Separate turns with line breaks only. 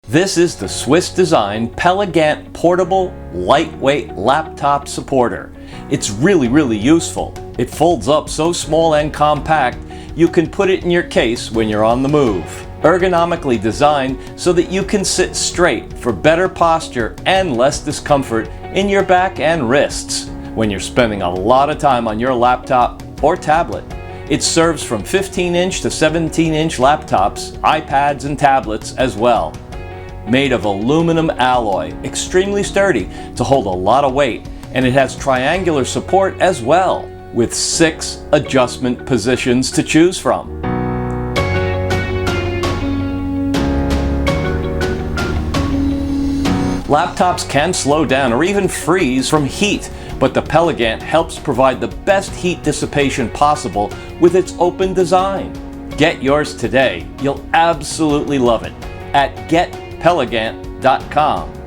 This is the Swiss-designed Pelegant portable lightweight laptop supporter. It's really useful. It folds up so small and compact you can put it in your case when you're on the move. Ergonomically designed so that you can sit straight for better posture and less discomfort in your back and wrists when you're spending a lot of time on your laptop or tablet. It serves from 15-inch to 17-inch laptops, iPads, and tablets as well. Made of aluminum alloy, extremely sturdy to hold a lot of weight, and it has triangular support as well, with 6 adjustment positions to choose from. Laptops can slow down or even freeze from heat, but the Pelegant helps provide the best heat dissipation possible with its open design. Get yours today. You'll absolutely love it at getpelegant.com.